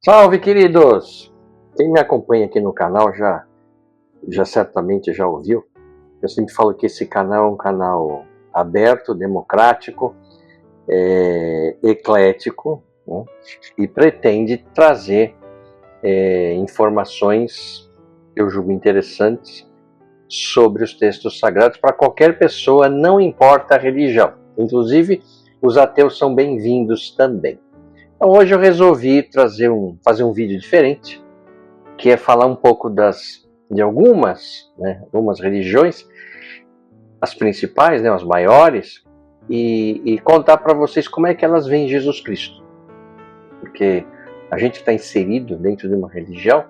Salve, queridos! Quem me acompanha aqui no canal já certamente já ouviu. Eu sempre falo que esse canal é um canal aberto, democrático, eclético, né? E pretende trazer informações que eu julgo interessantes sobre os textos sagrados para qualquer pessoa, não importa a religião. Inclusive, os ateus são bem-vindos também. Então, hoje eu resolvi fazer um vídeo diferente, que é falar um pouco de algumas religiões, as principais, as maiores, e contar para vocês como é que elas veem Jesus Cristo. Porque a gente está inserido dentro de uma religião,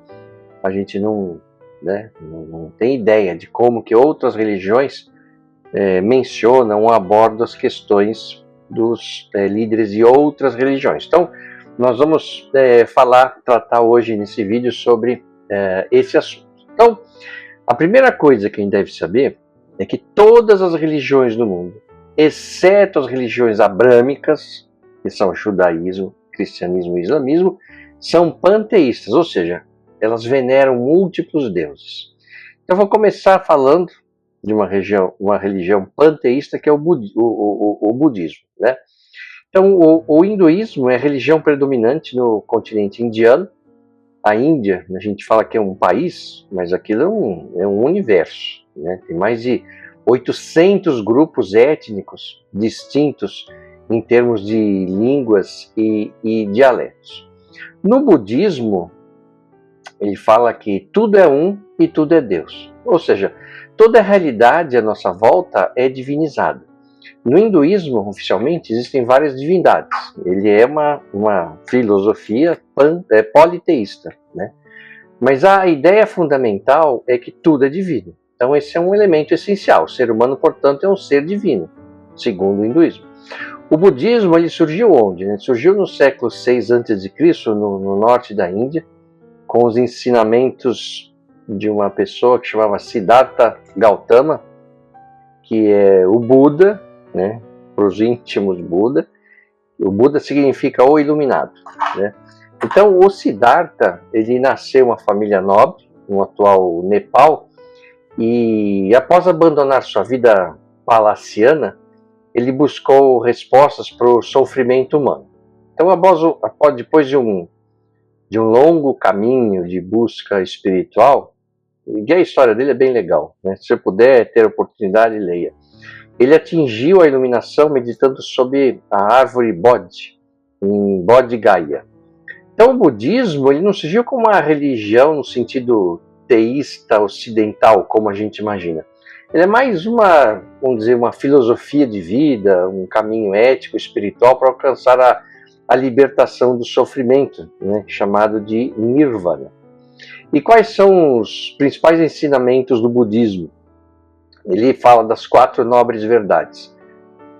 a gente não tem ideia de como que outras religiões mencionam ou abordam as questões dos líderes de outras religiões. Então, nós vamos tratar hoje nesse vídeo sobre esse assunto. Então, a primeira coisa que a gente deve saber é que todas as religiões do mundo, exceto as religiões abrâmicas, que são o judaísmo, cristianismo e islamismo, são panteístas, ou seja, elas veneram múltiplos deuses. Então, eu vou começar falando de uma religião panteísta, que é o budismo, né? Então, o hinduísmo é a religião predominante no continente indiano. A Índia, a gente fala que é um país, mas aquilo é um universo, né? Tem mais de 800 grupos étnicos distintos em termos de línguas e dialetos. No budismo, ele fala que tudo é um e tudo é Deus. Ou seja, toda a realidade à nossa volta é divinizada. No hinduísmo, oficialmente, existem várias divindades. Ele é uma filosofia politeísta, né? Mas a ideia fundamental é que tudo é divino. Então esse é um elemento essencial. O ser humano, portanto, é um ser divino, segundo o hinduísmo. O budismo, ele surgiu onde? Ele surgiu no século VI a.C., no norte da Índia, com os ensinamentos de uma pessoa que chamava Siddhartha Gautama, que é o Buda, né, para os íntimos Buda. O Buda significa o iluminado, né? Então, o Siddhartha, ele nasceu em uma família nobre, no atual Nepal, e após abandonar sua vida palaciana, ele buscou respostas para o sofrimento humano. Então, depois de um longo caminho de busca espiritual, e a história dele é bem legal, né? Se você puder ter a oportunidade, leia. Ele atingiu a iluminação meditando sob a árvore Bodhi, em Bodhi Gaya. Então, o budismo, ele não surgiu como uma religião no sentido teísta ocidental, como a gente imagina. Ele é mais uma filosofia de vida, um caminho ético, espiritual para alcançar a libertação do sofrimento, né, chamado de Nirvana. E quais são os principais ensinamentos do budismo? Ele fala das 4 nobres verdades.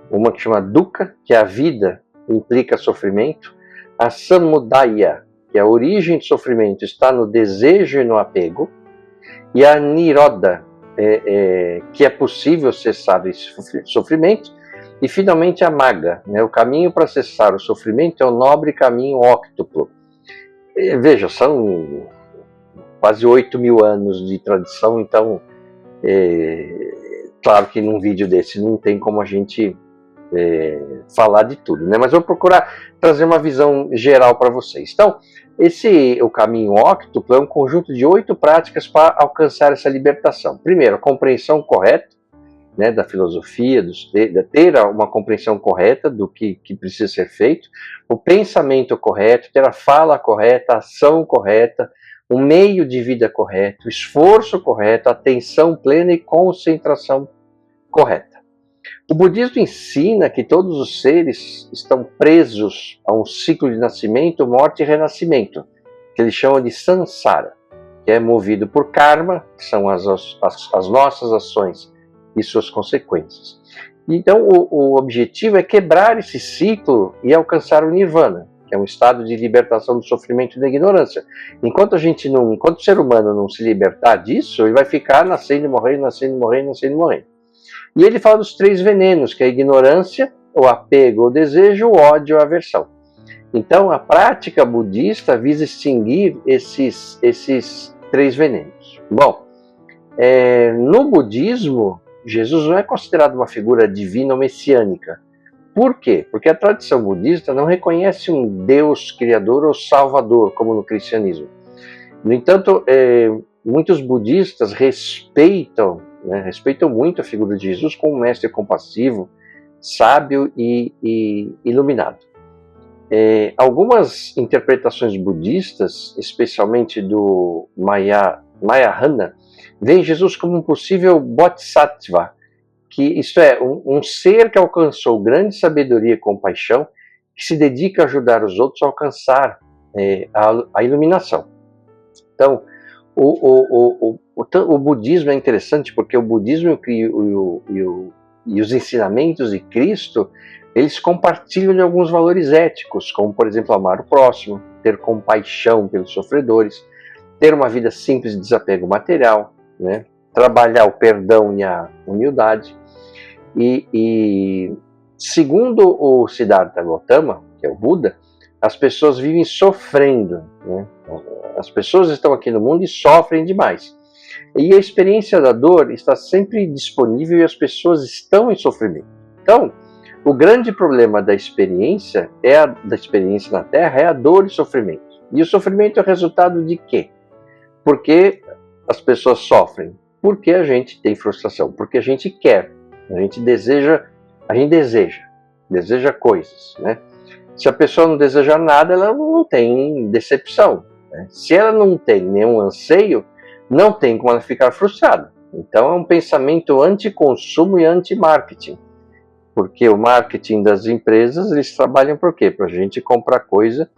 Uma que chama Dukkha, que é a vida, implica sofrimento. A Samudaya, que é a origem do sofrimento, está no desejo e no apego. E a Nirodha, que é possível cessar esse sofrimento. E finalmente a Magga, né? O caminho para cessar o sofrimento é o nobre caminho óctuplo. Veja, são quase 8.000 anos de tradição, então claro que num vídeo desse não tem como a gente falar de tudo, né? Mas eu vou procurar trazer uma visão geral para vocês. Então, o caminho óctuplo é um conjunto de 8 práticas para alcançar essa libertação. Primeiro, a compreensão correta, né, da filosofia, ter uma compreensão correta do que precisa ser feito, o pensamento correto, ter a fala correta, a ação correta, o meio de vida correto, o esforço correto, a atenção plena e concentração correta. O budismo ensina que todos os seres estão presos a um ciclo de nascimento, morte e renascimento, que eles chamam de samsara, que é movido por karma, que são as nossas ações e suas consequências. Então, o objetivo é quebrar esse ciclo e alcançar o nirvana, que é um estado de libertação do sofrimento e da ignorância. Enquanto o ser humano não se libertar disso, ele vai ficar nascendo e morrendo, nascendo e morrendo, nascendo e morrendo. E ele fala dos 3 venenos, que é a ignorância, o apego, o desejo, o ódio, a aversão. Então, a prática budista visa extinguir esses três venenos. Bom, no budismo, Jesus não é considerado uma figura divina ou messiânica. Por quê? Porque a tradição budista não reconhece um Deus criador ou salvador, como no cristianismo. No entanto, muitos budistas respeitam muito a figura de Jesus como um mestre compassivo, sábio e iluminado. Algumas interpretações budistas, especialmente do Mahayana, veem Jesus como um possível bodhisattva, que isto é, um ser que alcançou grande sabedoria e compaixão, que se dedica a ajudar os outros a alcançar a iluminação. Então, o budismo é interessante porque o budismo e os ensinamentos de Cristo, eles compartilham de alguns valores éticos, como, por exemplo, amar o próximo, ter compaixão pelos sofredores, ter uma vida simples de desapego material, né? Trabalhar o perdão e a humildade. E segundo o Siddhartha Gautama, que é o Buda, as pessoas vivem sofrendo, né? As pessoas estão aqui no mundo e sofrem demais. E a experiência da dor está sempre disponível e as pessoas estão em sofrimento. Então, o grande problema da experiência na Terra é a dor e o sofrimento. E o sofrimento é resultado de quê? Porque as pessoas sofrem? Porque a gente tem frustração, porque a gente quer, a gente deseja coisas, né? Se a pessoa não deseja nada, ela não tem decepção, né? Se ela não tem nenhum anseio, não tem como ela ficar frustrada. Então é um pensamento anti-consumo e anti-marketing. Porque o marketing das empresas, eles trabalham por quê? Para a gente comprar coisa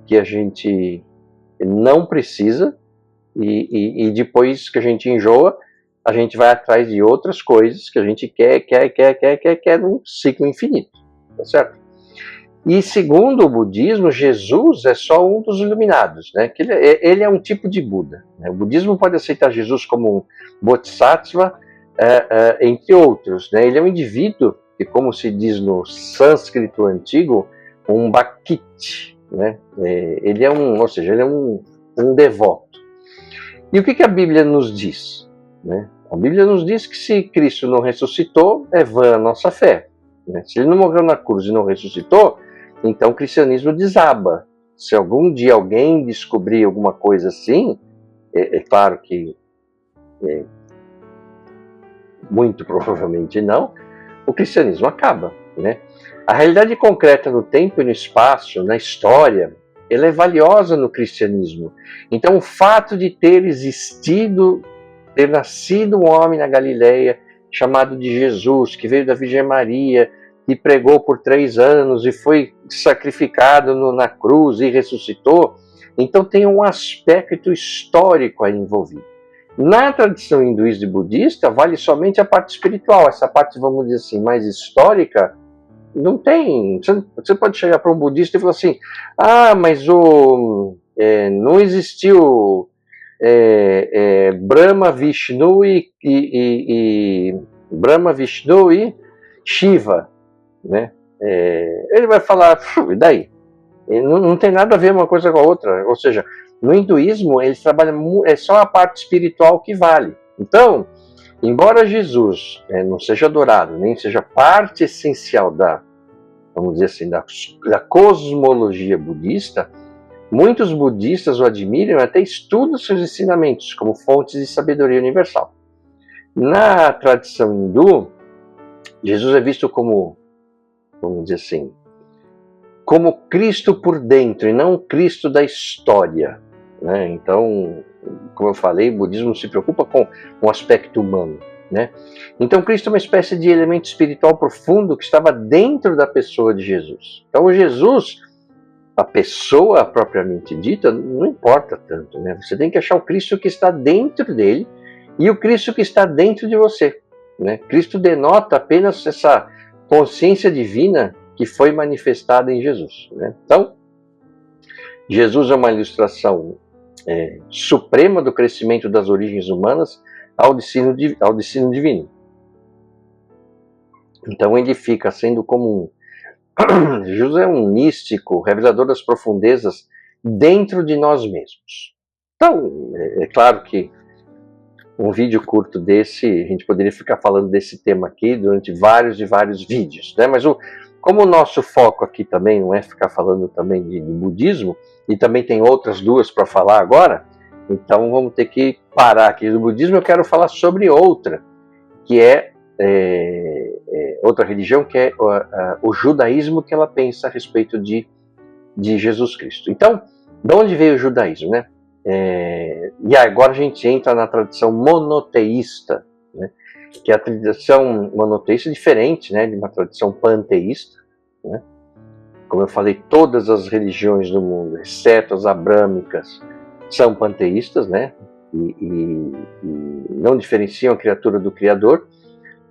que a gente não precisa e depois que a gente enjoa, a gente vai atrás de outras coisas que a gente quer num ciclo infinito, tá certo? E segundo o budismo, Jesus é só um dos iluminados, né? Que ele é um tipo de Buda, né? O budismo pode aceitar Jesus como um bodhisattva, entre outros, né? Ele é um indivíduo que, como se diz no sânscrito antigo, um bhakti, né? Ele é um devoto. E o que a Bíblia nos diz, né? A Bíblia nos diz que se Cristo não ressuscitou, é vã a nossa fé, né? Se ele não morreu na cruz e não ressuscitou, então o cristianismo desaba. Se algum dia alguém descobrir alguma coisa assim, é claro que muito provavelmente não, o cristianismo acaba, né? A realidade concreta no tempo e no espaço, na história, ela é valiosa no cristianismo. Então o fato de ter nascido um homem na Galileia, chamado de Jesus, que veio da Virgem Maria, e pregou por 3 anos e foi sacrificado na cruz e ressuscitou, então tem um aspecto histórico aí envolvido. Na tradição hinduísta e budista, vale somente a parte espiritual. Essa parte, vamos dizer assim, mais histórica, não tem. Você pode chegar para um budista e falar assim: mas não existiu Brahma, Vishnu Brahma, Vishnu e Shiva, né? Ele vai falar, e daí? Não tem nada a ver uma coisa com a outra. Ou seja, no hinduísmo, eles trabalham, é só a parte espiritual que vale. Então, embora Jesus não seja adorado, nem seja parte essencial vamos dizer assim, da cosmologia budista, muitos budistas o admiram e até estudam seus ensinamentos como fontes de sabedoria universal. Na tradição hindu, Jesus é visto como, vamos dizer assim, como Cristo por dentro e não Cristo da história, né? Então, como eu falei, o budismo se preocupa com o aspecto humano, né? Então, Cristo é uma espécie de elemento espiritual profundo que estava dentro da pessoa de Jesus. Então, Jesus, a pessoa propriamente dita, não importa tanto, né? Você tem que achar o Cristo que está dentro dele e o Cristo que está dentro de você, né? Cristo denota apenas essa consciência divina que foi manifestada em Jesus, né? Então, Jesus é uma ilustração suprema do crescimento das origens humanas ao destino divino. Então ele fica sendo como Jesus é um místico, revelador das profundezas dentro de nós mesmos. Então, é claro que um vídeo curto desse, a gente poderia ficar falando desse tema aqui durante vários e vários vídeos, né? Mas como o nosso foco aqui também não é ficar falando também de budismo, e também tem outras duas para falar agora, então vamos ter que parar aqui do budismo. Eu quero falar sobre outra, que é outra religião, que é o judaísmo, que ela pensa a respeito de Jesus Cristo. Então, de onde veio o judaísmo, né? E agora a gente entra na tradição monoteísta, né? Que a tradição monoteísta é diferente, né, de uma tradição panteísta, né? Como eu falei, todas as religiões do mundo, exceto as abrâmicas, são panteístas, né? E não diferenciam a criatura do Criador.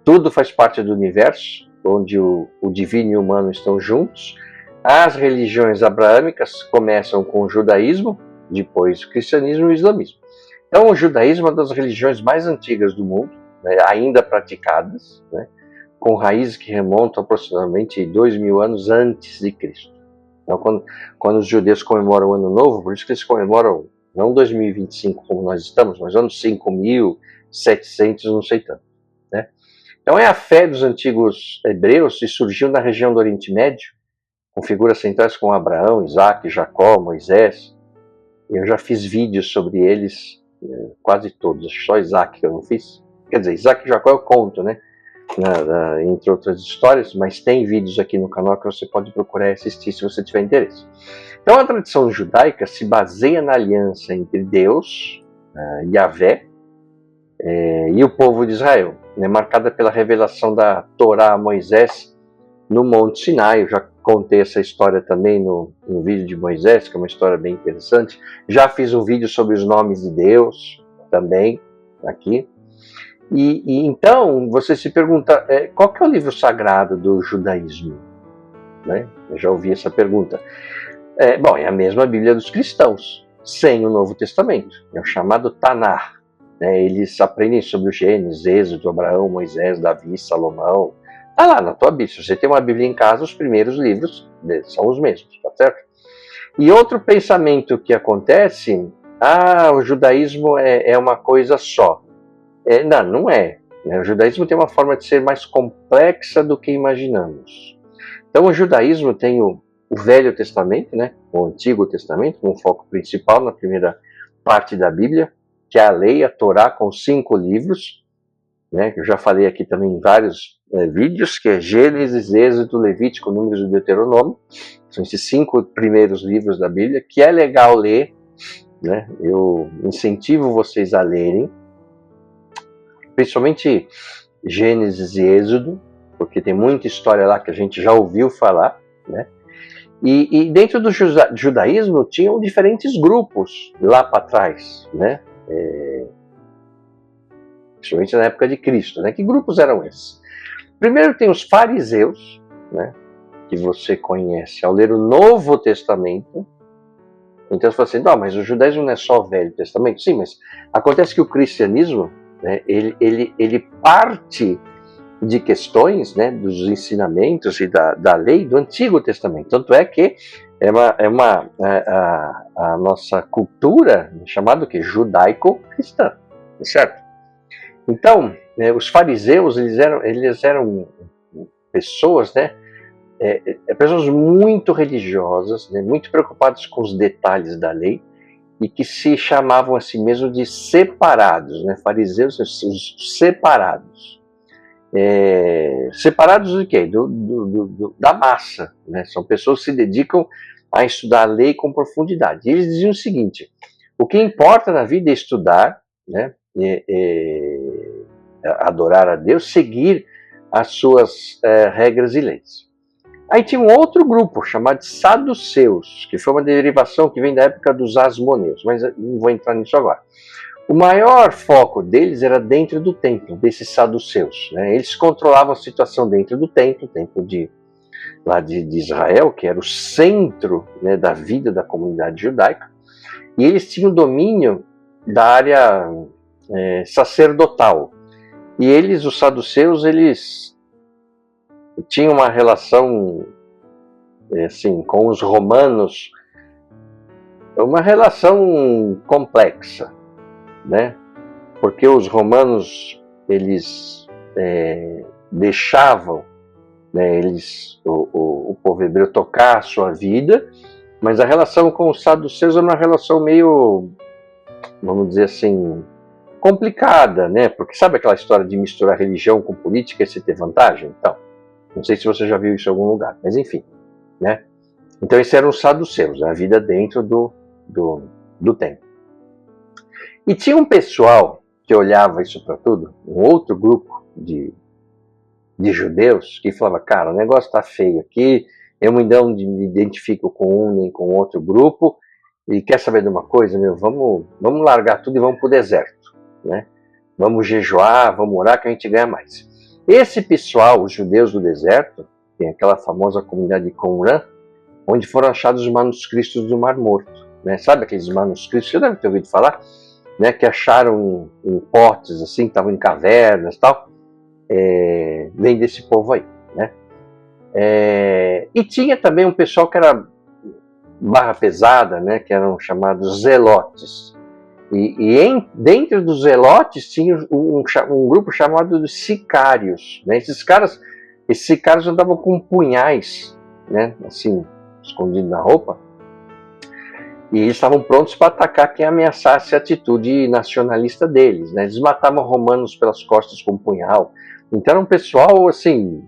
Tudo faz parte do universo, onde o divino e o humano estão juntos. As religiões abraâmicas começam com o judaísmo, depois o cristianismo e o islamismo. Então, o judaísmo é uma das religiões mais antigas do mundo, né, ainda praticadas, né, com raízes que remontam aproximadamente 2000 anos antes de Cristo. Então, quando os judeus comemoram o Ano Novo, por isso que eles comemoram não 2025 como nós estamos, mas anos 5700, não sei tanto, né? Então, é a fé dos antigos hebreus e surgiu na região do Oriente Médio, com figuras centrais como Abraão, Isaac, Jacó, Moisés. Eu já fiz vídeos sobre eles, quase todos, acho que só Isaac que eu não fiz. Quer dizer, Isaac e Jacó eu conto, né? Entre outras histórias, mas tem vídeos aqui no canal que você pode procurar e assistir se você tiver interesse. Então, a tradição judaica se baseia na aliança entre Deus, Yahvé, e o povo de Israel, né, marcada pela revelação da Torá a Moisés no Monte Sinai. Eu já contei essa história também no vídeo de Moisés, que é uma história bem interessante. Já fiz um vídeo sobre os nomes de Deus também aqui. E então você se pergunta, qual que é o livro sagrado do judaísmo? Né? Eu já ouvi essa pergunta. Bom, é a mesma Bíblia dos cristãos, sem o Novo Testamento. É o chamado Tanar. Eles aprendem sobre o Gênesis, Êxodo, Abraão, Moisés, Davi, Salomão. Está lá na tua Bíblia. Se você tem uma Bíblia em casa, os primeiros livros são os mesmos, tá certo? E outro pensamento que acontece, o judaísmo é uma coisa só. Não é. O judaísmo tem uma forma de ser mais complexa do que imaginamos. Então, o judaísmo tem o Velho Testamento, né, o Antigo Testamento, com foco principal na primeira parte da Bíblia, que é a lei, a Torá, com 5 livros, né, que eu já falei aqui também em vários vídeos, que é Gênesis, Êxodo, Levítico, Números e Deuteronômio. São esses 5 primeiros livros da Bíblia, que é legal ler, né? Eu incentivo vocês a lerem, principalmente Gênesis e Êxodo, porque tem muita história lá que a gente já ouviu falar, né? E dentro do judaísmo tinham diferentes grupos lá para trás, né? Principalmente na época de Cristo, né? Que grupos eram esses? Primeiro tem os fariseus, né? Que você conhece ao ler o Novo Testamento. Então você fala assim, não, mas o judaísmo não é só o Velho Testamento. Sim, mas acontece que o cristianismo, né, ele parte de questões, né, dos ensinamentos e da lei do Antigo Testamento. Tanto é que a nossa cultura chamada que judaico-cristã, certo? Então, os fariseus, eles eram pessoas, né, pessoas muito religiosas, né, muito preocupadas com os detalhes da lei, e que se chamavam assim mesmo de separados, né? Fariseus, os separados. Separados do quê? Da massa, né? São pessoas que se dedicam a estudar a lei com profundidade. E eles diziam o seguinte: o que importa na vida é estudar, né? Adorar a Deus, seguir as suas regras e leis. Aí tinha um outro grupo chamado de saduceus, que foi uma derivação que vem da época dos asmoneus, mas não vou entrar nisso agora. O maior foco deles era dentro do templo, desses saduceus, né? Eles controlavam a situação dentro do templo, o templo de Israel, que era o centro, né, da vida da comunidade judaica, e eles tinham domínio da área sacerdotal. E os saduceus, eles tinham uma relação assim, com os romanos, uma relação complexa, né? Porque os romanos, eles deixavam, né, o povo hebreu tocar a sua vida, mas a relação com os saduceus era uma relação meio, vamos dizer assim, complicada, né? Porque sabe aquela história de misturar religião com política e se ter vantagem? Então, não sei se você já viu isso em algum lugar, mas enfim, né? Então esses eram os saduceus, a vida dentro do templo. E tinha um pessoal que olhava isso para tudo, um outro grupo de judeus, que falava, cara, o negócio está feio aqui, eu não me identifico com um nem com outro grupo, e quer saber de uma coisa, meu, vamos largar tudo e vamos para o deserto, né? Vamos jejuar, vamos orar que a gente ganha mais. Esse pessoal, os judeus do deserto, tem aquela famosa comunidade de Qumran, onde foram achados os manuscritos do Mar Morto, né? Sabe aqueles manuscritos, você deve ter ouvido falar, né? Que acharam em potes, assim, que estavam em cavernas e tal, vem desse povo aí, né? E tinha também um pessoal que era barra pesada, né? Que eram chamados zelotes. Dentro dos zelotes tinha um grupo chamado de sicários, né? Esses sicários andavam com punhais, né? Assim, escondido na roupa, e eles estavam prontos para atacar quem ameaçasse a atitude nacionalista deles, né? Eles matavam romanos pelas costas com um punhal. Então era um pessoal, assim,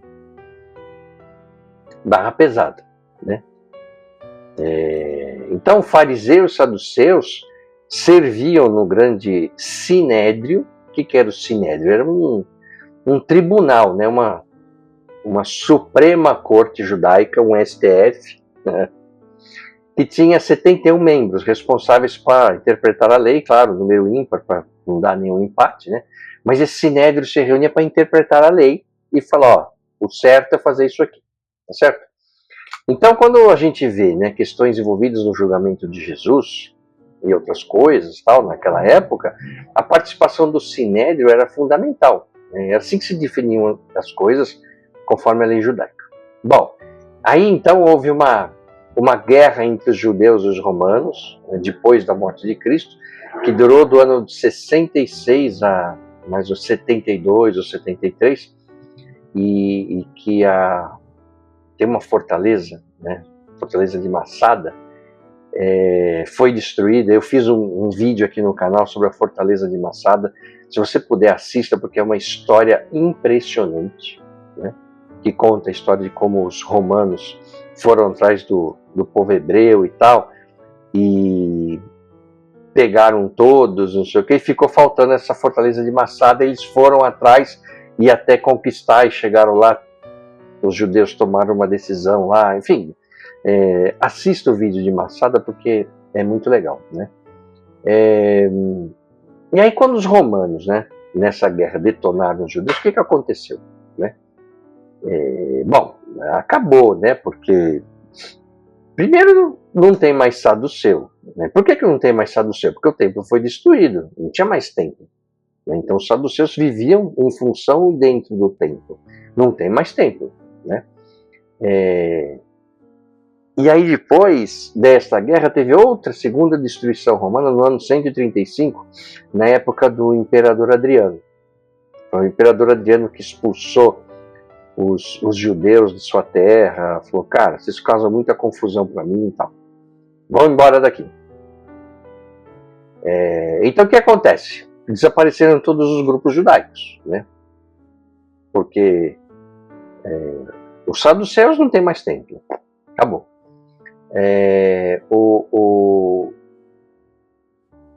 barra pesada, né? Então fariseus e saduceus serviam no grande sinédrio. O que era o sinédrio? Era um tribunal, né? Uma Suprema Corte Judaica, um STF, né? Que tinha 71 membros responsáveis para interpretar a lei, claro, número ímpar, para não dar nenhum empate, né? Mas esse sinédrio se reunia para interpretar a lei e falar, ó, o certo é fazer isso aqui, tá certo? Então, quando a gente vê, né, questões envolvidas no julgamento de Jesus e outras coisas, tal, naquela época, a participação do sinédrio era fundamental, né? É assim que se definiam as coisas conforme a lei judaica. Bom, aí então houve uma guerra entre os judeus e os romanos, né, depois da morte de Cristo, que durou do ano de 66 a mais os 72 ou 73, e que tem uma fortaleza, né, fortaleza de Massada, foi destruída. Eu fiz um vídeo aqui no canal sobre a fortaleza de Massada. Se você puder, assista, porque é uma história impressionante, né, que conta a história de como os romanos foram atrás do povo hebreu e tal, e pegaram todos, não sei o que, e ficou faltando essa fortaleza de Massada. Eles foram atrás e até conquistar, e chegaram lá, os judeus tomaram uma decisão lá, enfim. Assista o vídeo de Massada porque é muito legal, né? E aí quando os romanos, né, nessa guerra detonaram os judeus, o que aconteceu, né? Bom, acabou, né? Porque primeiro não tem mais saduceu, né? Por que não tem mais saduceu? Porque o templo foi destruído, não tinha mais templo, né? Então os saduceus viviam em função e dentro do templo, não tem mais templo, né? E aí depois desta guerra teve outra segunda destruição romana no ano 135, na época do imperador Adriano. Foi o imperador Adriano que expulsou os judeus de sua terra, falou, cara, vocês causam muita confusão para mim e tal, vão embora daqui. Então o que acontece? Desapareceram todos os grupos judaicos, né? Porque os saduceus não tem mais templo, acabou.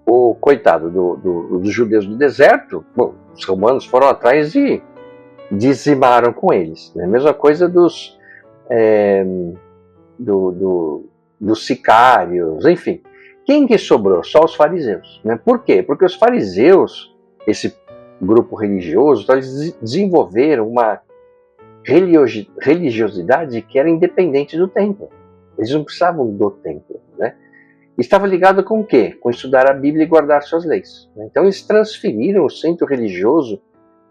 O coitado dos judeus do deserto, bom, os romanos foram atrás e dizimaram com eles, né? Mesma coisa dos sicários, enfim. Quem que sobrou? Só os fariseus, né? Por quê? Porque os fariseus, esse grupo religioso, eles desenvolveram uma religiosidade que era independente do templo. Eles não precisavam do templo, né? Estava ligado com o quê? Com estudar a Bíblia e guardar suas leis. Então eles transferiram o centro religioso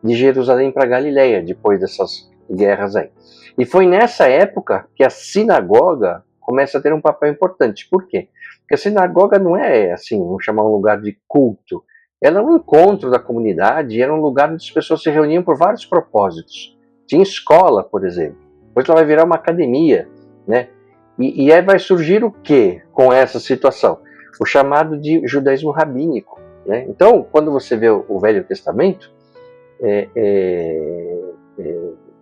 de Jerusalém para Galileia, depois dessas guerras aí. E foi nessa época que a sinagoga começa a ter um papel importante. Por quê? Porque a sinagoga não é, assim, vamos chamar um lugar de culto. Ela é um encontro da comunidade, era um lugar onde as pessoas se reuniam por vários propósitos. Tinha escola, por exemplo. Depois ela vai virar uma academia, né? E aí vai surgir o quê com essa situação? O chamado de judaísmo rabínico, né? Então, quando você vê o Velho Testamento, é,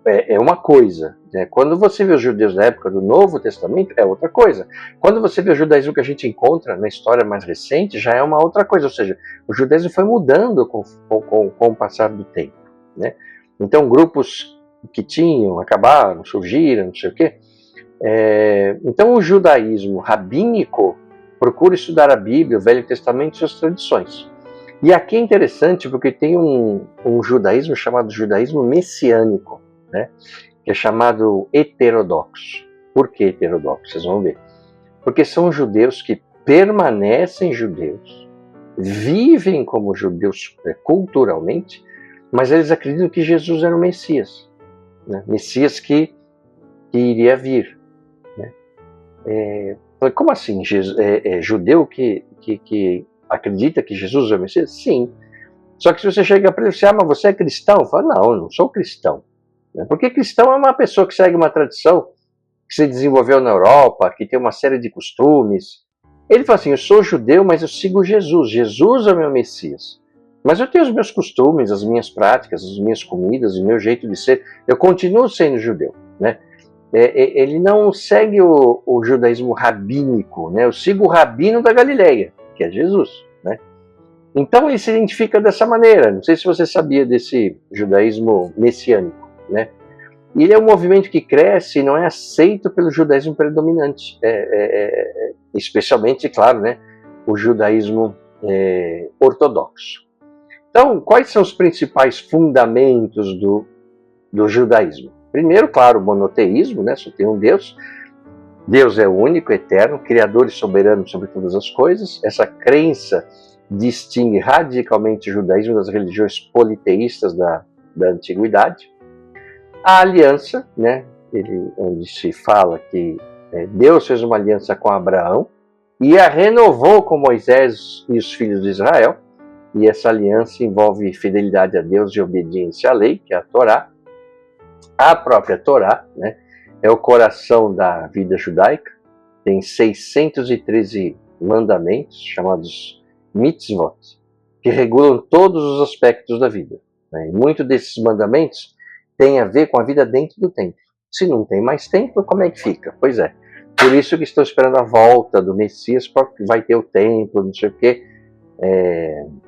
é, é uma coisa, né? Quando você vê os judeus da época do Novo Testamento, é outra coisa. Quando você vê o judaísmo que a gente encontra na história mais recente, já é uma outra coisa. Ou seja, o judaísmo foi mudando com o passar do tempo, né? Então, grupos que tinham, acabaram, surgiram, não sei o quê. Então, o judaísmo rabínico procura estudar a Bíblia, o Velho Testamento e suas tradições. E aqui é interessante porque tem um judaísmo chamado judaísmo messiânico, né? Que é chamado heterodoxo. Por que heterodoxo? Vocês vão ver. Porque são judeus que permanecem judeus, vivem como judeus culturalmente, mas eles acreditam que Jesus era o Messias, né? Messias que iria vir. Como assim? Judeu que acredita que Jesus é o Messias? Sim. Só que se você chega para ele e diz, mas você é cristão? Fala, não, eu não sou cristão. Porque cristão é uma pessoa que segue uma tradição que se desenvolveu na Europa, que tem uma série de costumes. Ele fala assim, eu sou judeu, mas eu sigo Jesus. Jesus é o meu Messias. Mas eu tenho os meus costumes, as minhas práticas, as minhas comidas, o meu jeito de ser. Eu continuo sendo judeu, né? Ele não segue o judaísmo rabínico, né? Eu sigo o rabino da Galileia, que é Jesus, né? Então ele se identifica dessa maneira. Não sei se você sabia desse judaísmo messiânico, né? E ele é um movimento que cresce e não é aceito pelo judaísmo predominante, especialmente, claro, né, o judaísmo ortodoxo. Então, quais são os principais fundamentos do judaísmo? Primeiro, claro, o monoteísmo, né? Só tem um Deus. Deus é único, eterno, criador e soberano sobre todas as coisas. Essa crença distingue radicalmente o judaísmo das religiões politeístas da antiguidade. A aliança, né? Onde se fala que Deus fez uma aliança com Abraão e a renovou com Moisés e os filhos de Israel. E essa aliança envolve fidelidade a Deus e obediência à lei, que é a Torá. A própria Torá, né, é o coração da vida judaica, tem 613 mandamentos, chamados mitzvot, que regulam todos os aspectos da vida, né? E muitos desses mandamentos têm a ver com a vida dentro do templo. Se não tem mais templo, como é que fica? Pois é, por isso que estão esperando a volta do Messias, porque vai ter o templo, não sei o quê,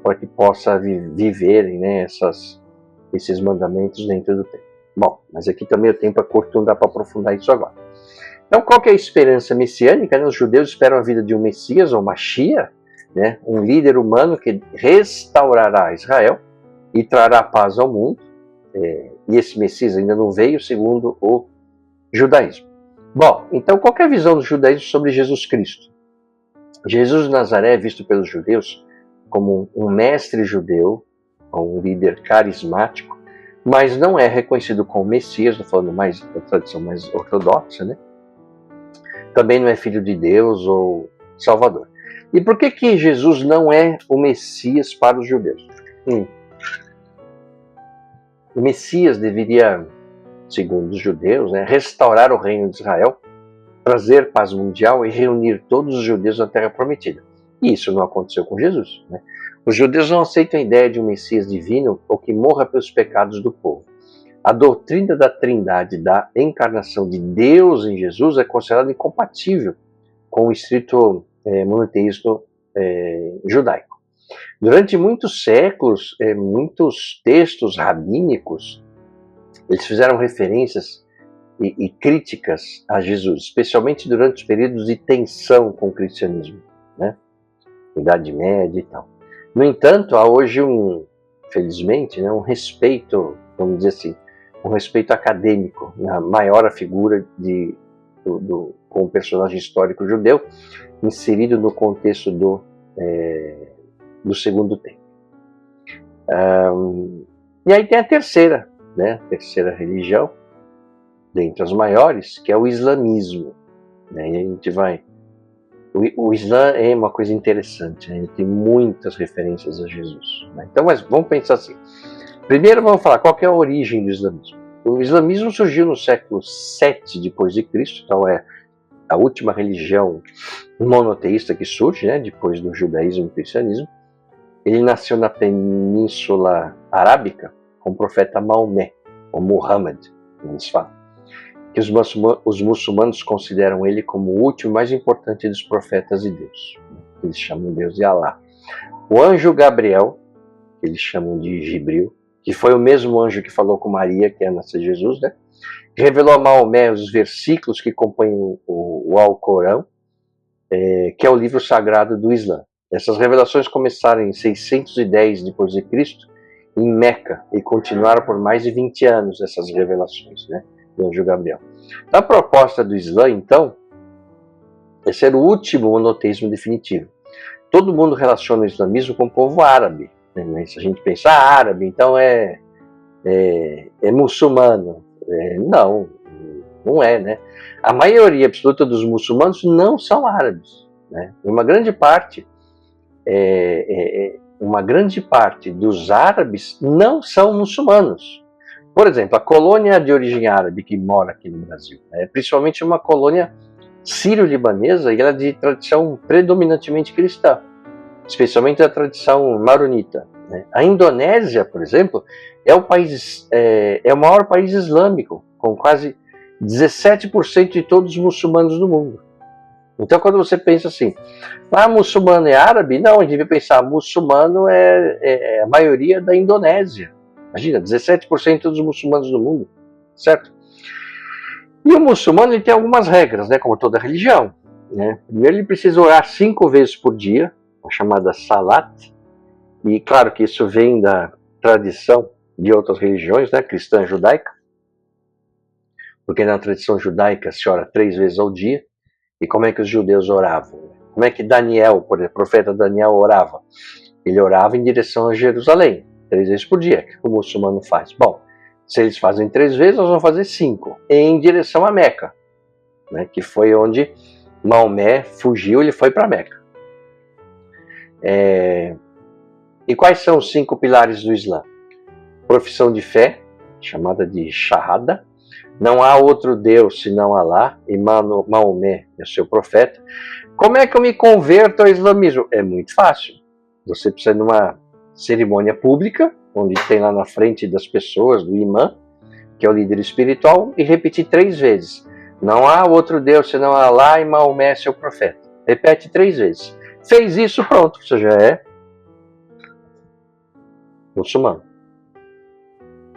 para que possa viverem, né, esses mandamentos dentro do templo. Bom, mas aqui também o tempo é curto, não dá para aprofundar isso agora. Então, qual que é a esperança messiânica? Os judeus esperam a vida de um Messias, ou Mashiach, né? Um líder humano que restaurará Israel e trará paz ao mundo. E esse Messias ainda não veio, segundo o judaísmo. Bom, então qual que é a visão do judaísmo sobre Jesus Cristo? Jesus de Nazaré é visto pelos judeus como um mestre judeu, um líder carismático, mas não é reconhecido como Messias, estou falando mais da tradição mais ortodoxa, né? Também não é filho de Deus ou Salvador. E por que Jesus não é o Messias para os judeus? O Messias deveria, segundo os judeus, né, restaurar o reino de Israel, trazer paz mundial e reunir todos os judeus na Terra Prometida. E isso não aconteceu com Jesus, né? Os judeus não aceitam a ideia de um Messias divino ou que morra pelos pecados do povo. A doutrina da trindade, da encarnação de Deus em Jesus é considerada incompatível com o estrito monoteísmo judaico. Durante muitos séculos, muitos textos rabínicos, eles fizeram referências e críticas a Jesus, especialmente durante os períodos de tensão com o cristianismo, né? Idade Média e tal. No entanto, há hoje felizmente, né, um respeito, vamos dizer assim, um respeito acadêmico, na maior a figura com o personagem histórico judeu, inserido no contexto do Segundo Templo. E aí tem a terceira, né, a terceira religião, dentre as maiores, que é o islamismo. E aí a gente vai... O Islã é uma coisa interessante, né? Ele tem muitas referências a Jesus. Né? Então, mas vamos pensar assim. Primeiro vamos falar qual que é a origem do islamismo. O islamismo surgiu no século VII depois de Cristo, então é a última religião monoteísta que surge, né, depois do judaísmo e do cristianismo. Ele nasceu na Península Arábica com o profeta Maomé, ou Muhammad, como eles falam, que os muçulmanos consideram ele como o último e mais importante dos profetas de Deus. Eles chamam Deus de Alá. O anjo Gabriel, que eles chamam de Gibril, que foi o mesmo anjo que falou com Maria, que ia nascer Jesus, né? Revelou a Maomé os versículos que compõem o Alcorão, que é o livro sagrado do Islã. Essas revelações começaram em 610 depois de Cristo, em Meca, e continuaram por mais de 20 anos essas revelações, né, do anjo Gabriel. A proposta do Islã, então, é ser o último monoteísmo definitivo. Todo mundo relaciona o islamismo com o povo árabe, né? Se a gente pensar árabe, então é muçulmano. Não é, né? A maioria absoluta dos muçulmanos não são árabes, né? Uma grande parte dos árabes não são muçulmanos. Por exemplo, a colônia de origem árabe que mora aqui no Brasil, é principalmente uma colônia sírio-libanesa, e ela é de tradição predominantemente cristã, especialmente da tradição maronita. Né? A Indonésia, por exemplo, é o maior país islâmico, com quase 17% de todos os muçulmanos do mundo. Então, quando você pensa assim, muçulmano é árabe? Não, a gente deve pensar, muçulmano é a maioria da Indonésia. Imagina, 17% dos muçulmanos do mundo, certo? E o muçulmano ele tem algumas regras, né, como toda religião. Né? Primeiro, ele precisa orar 5 vezes por dia, a chamada salat. E claro que isso vem da tradição de outras religiões, né, cristã judaica, porque na tradição judaica se ora 3 vezes ao dia. E como é que os judeus oravam? Como é que Daniel, por exemplo, o profeta Daniel orava? Ele orava em direção a Jerusalém, 3 vezes por dia. O que o muçulmano faz? Bom, se eles fazem 3 vezes, nós vamos fazer 5, em direção a Meca, né, que foi onde Maomé fugiu, ele foi para Meca. E quais são os 5 pilares do Islã? Profissão de fé, chamada de Shahada. Não há outro Deus senão Alá, e Maomé é o seu profeta. Como é que eu me converto ao islamismo? É muito fácil. Você precisa de uma cerimônia pública, onde tem lá na frente das pessoas, do imã, que é o líder espiritual, e repetir 3 vezes. Não há outro Deus senão Alá e Maomé é seu profeta. Repete 3 vezes. Fez isso, pronto, você já é muçulmano.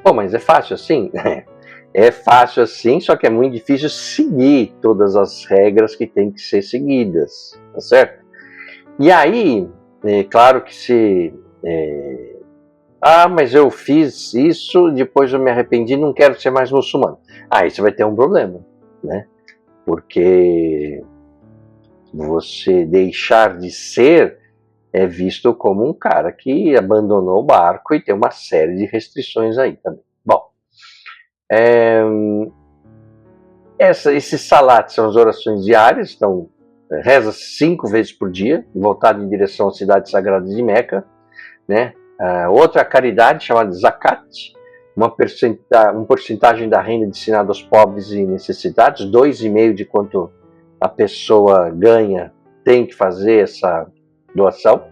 Pô, mas é fácil assim? É fácil assim, só que é muito difícil seguir todas as regras que tem que ser seguidas, tá certo? E aí, é claro que se... mas eu fiz isso, depois eu me arrependi, não quero ser mais muçulmano. Aí você vai ter um problema, né? Porque você deixar de ser é visto como um cara que abandonou o barco, e tem uma série de restrições aí também. Bom, esses salat são as orações diárias, então reza 5 vezes por dia, voltado em direção à cidade sagrada de Meca, né? Outra caridade chamada zakat, uma porcentagem da renda destinada aos pobres e necessitados, 2,5% de quanto a pessoa ganha tem que fazer essa doação.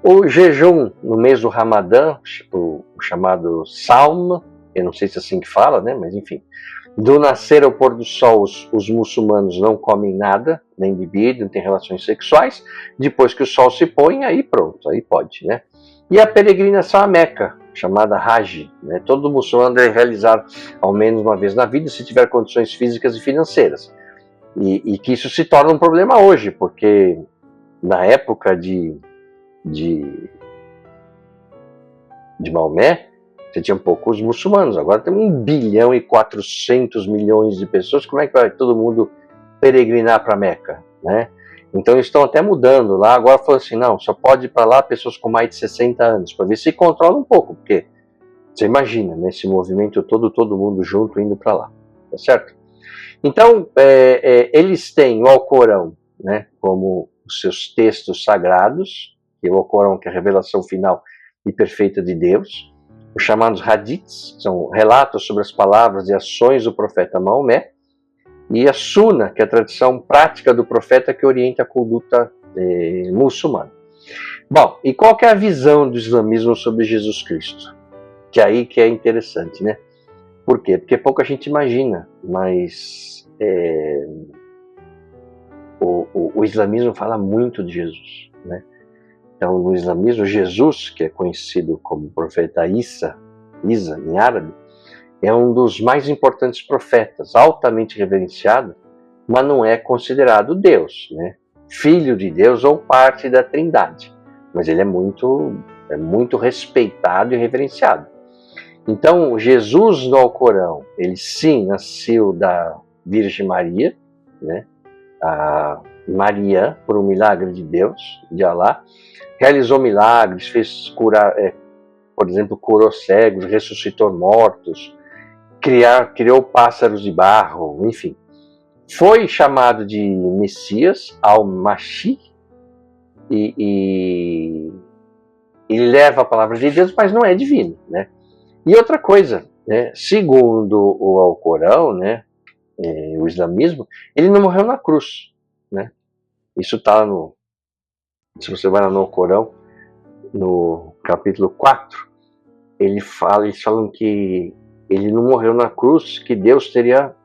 O jejum no mês do Ramadã, o chamado Salm, eu não sei se é assim que fala, né? Mas enfim, do nascer ao pôr do sol, os muçulmanos não comem nada, nem bebida, não têm relações sexuais. Depois que o sol se põe, aí pronto, aí pode, né? E a peregrinação à Meca, chamada Hajj, né? Todo muçulmano deve realizar ao menos uma vez na vida, se tiver condições físicas e financeiras. E que isso se torna um problema hoje, porque na época de Maomé, você tinha poucos muçulmanos, agora tem 1,4 bilhão de pessoas, como é que vai todo mundo peregrinar para Meca, né? Então eles estão até mudando lá, agora falando assim, não, só pode ir para lá pessoas com mais de 60 anos, para ver se controla um pouco, porque você imagina, nesse movimento todo mundo junto indo para lá. tá certo? Então, eles têm o Alcorão, né, como os seus textos sagrados, que é o Alcorão, que é a revelação final e perfeita de Deus, os chamados hadiths, são relatos sobre as palavras e ações do profeta Maomé, e a Sunna, que é a tradição prática do profeta que orienta a conduta muçulmana. Bom, e qual que é a visão do islamismo sobre Jesus Cristo? Que é aí que é interessante, né? Por quê? Porque pouca gente imagina, mas o islamismo fala muito de Jesus, né? Então, no islamismo, Jesus, que é conhecido como profeta Isa em árabe, é um dos mais importantes profetas, altamente reverenciado, mas não é considerado Deus, né? Filho de Deus ou parte da Trindade. Mas ele é muito respeitado e reverenciado. Então, Jesus no Alcorão, ele sim nasceu da Virgem Maria, né? A Maria, por um milagre de Deus, de Alá, realizou milagres, fez curar, por exemplo, curou cegos, ressuscitou mortos, criou pássaros de barro, enfim. Foi chamado de Messias, Al-Mashi, e ele leva a palavra de Deus, mas não é divino, né? E outra coisa, né, segundo o Alcorão, né, o islamismo, ele não morreu na cruz, né? Isso está se você vai lá no Alcorão, no capítulo 4, eles falam que ele não morreu na cruz, que Deus teria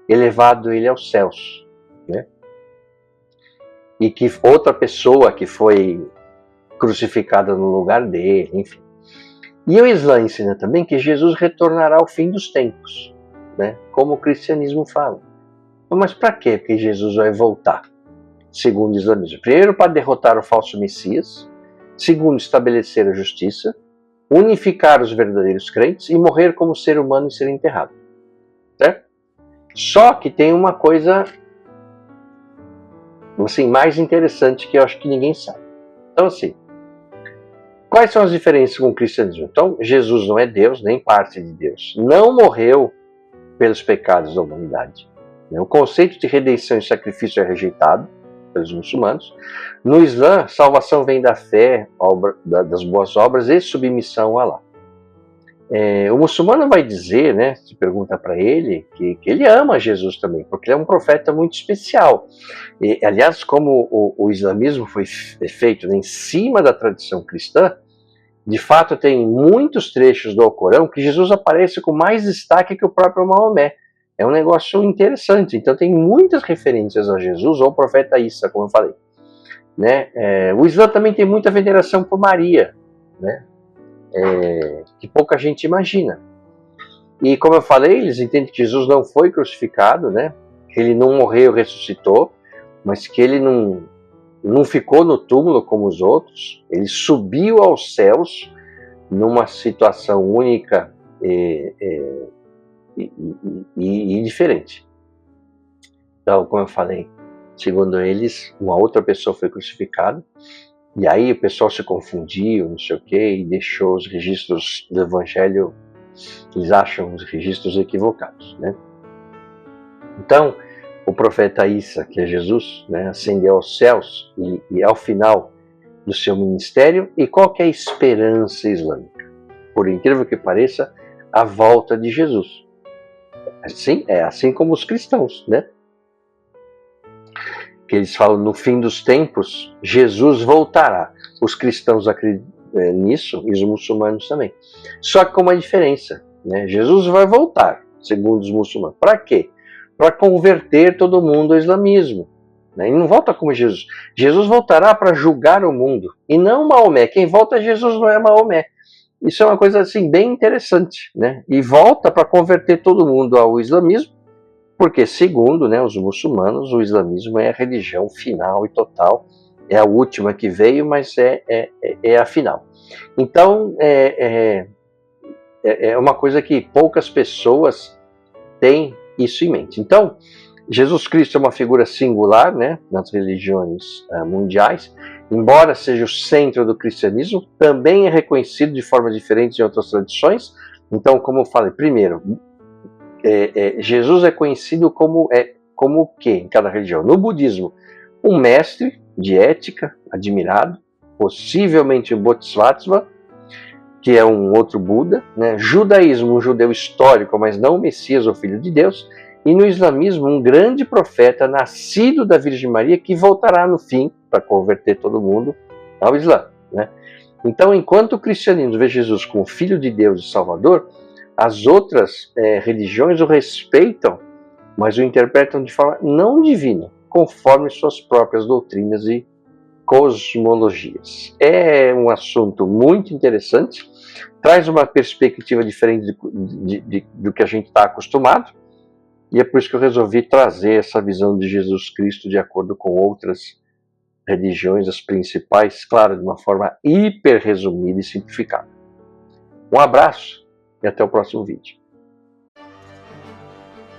elevado ele aos céus, né? E que outra pessoa que foi crucificada no lugar dele, enfim. E o Islã ensina também que Jesus retornará ao fim dos tempos, né? Como o cristianismo fala. Mas para quê que Jesus vai voltar, segundo o islamismo? Primeiro, para derrotar o falso Messias. Segundo, estabelecer a justiça. Unificar os verdadeiros crentes e morrer como ser humano e ser enterrado. Certo? Só que tem uma coisa assim, mais interessante que eu acho que ninguém sabe. Então, assim, quais são as diferenças com o cristianismo? Então, Jesus não é Deus, nem parte de Deus. Não morreu pelos pecados da humanidade. O conceito de redenção e sacrifício é rejeitado pelos muçulmanos. No Islã, salvação vem da fé, das boas obras e submissão a Allah. O muçulmano vai dizer, né, se pergunta para ele, que ele ama Jesus também, porque ele é um profeta muito especial. E, aliás, como o islamismo foi feito, né, em cima da tradição cristã, de fato tem muitos trechos do Alcorão que Jesus aparece com mais destaque que o próprio Maomé. É um negócio interessante. Então tem muitas referências a Jesus ou ao profeta Isa, como eu falei, né? O Islã também tem muita veneração por Maria, né? Que pouca gente imagina. E como eu falei, eles entendem que Jesus não foi crucificado, né? Que ele não morreu, ressuscitou, mas que ele não ficou no túmulo como os outros. Ele subiu aos céus numa situação única e diferente. Então, como eu falei, segundo eles, uma outra pessoa foi crucificada, e aí o pessoal se confundiu, não sei o quê, e deixou os registros do Evangelho, eles acham os registros equivocados, né? Então, o profeta Isa, que é Jesus, né, ascendeu aos céus e ao final do seu ministério. E qual que é a esperança islâmica? Por incrível que pareça, a volta de Jesus. Assim como os cristãos, né? Que eles falam, no fim dos tempos, Jesus voltará. Os cristãos acreditam nisso e os muçulmanos também. Só que com uma diferença, né? Jesus vai voltar, segundo os muçulmanos. Para quê? Para converter todo mundo ao islamismo. Né? Ele não volta como Jesus. Jesus voltará para julgar o mundo, e não Maomé. Quem volta a Jesus não é Maomé. Isso é uma coisa assim bem interessante, né? E volta para converter todo mundo ao islamismo, porque segundo, né, os muçulmanos, o islamismo é a religião final e total, é a última que veio, mas é a final. Então é uma coisa que poucas pessoas têm isso em mente. Então, Jesus Cristo é uma figura singular, né, nas religiões mundiais. Embora seja o centro do cristianismo, também é reconhecido de forma diferente em outras tradições. Então, como eu falei, primeiro, Jesus é conhecido como o quê em cada religião? No budismo, um mestre de ética admirado, possivelmente o Bodhisattva, que é um outro Buda, né? Judaísmo, um judeu histórico, mas não o Messias, o Filho de Deus, e no islamismo, um grande profeta nascido da Virgem Maria, que voltará no fim para converter todo mundo ao Islã, né? Então, enquanto o cristianismo vê Jesus como Filho de Deus e Salvador, as outras religiões o respeitam, mas o interpretam de forma não divina, conforme suas próprias doutrinas e cosmologias. É um assunto muito interessante, traz uma perspectiva diferente do que a gente está acostumado, e é por isso que eu resolvi trazer essa visão de Jesus Cristo de acordo com outras religiões, as principais, claro, de uma forma hiper resumida e simplificada. Um abraço e até o próximo vídeo.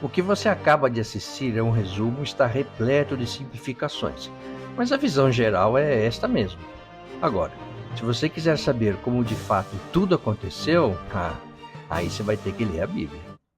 O que você acaba de assistir é um resumo, está repleto de simplificações, mas a visão geral é esta mesmo. Agora, se você quiser saber como de fato tudo aconteceu, aí você vai ter que ler a Bíblia.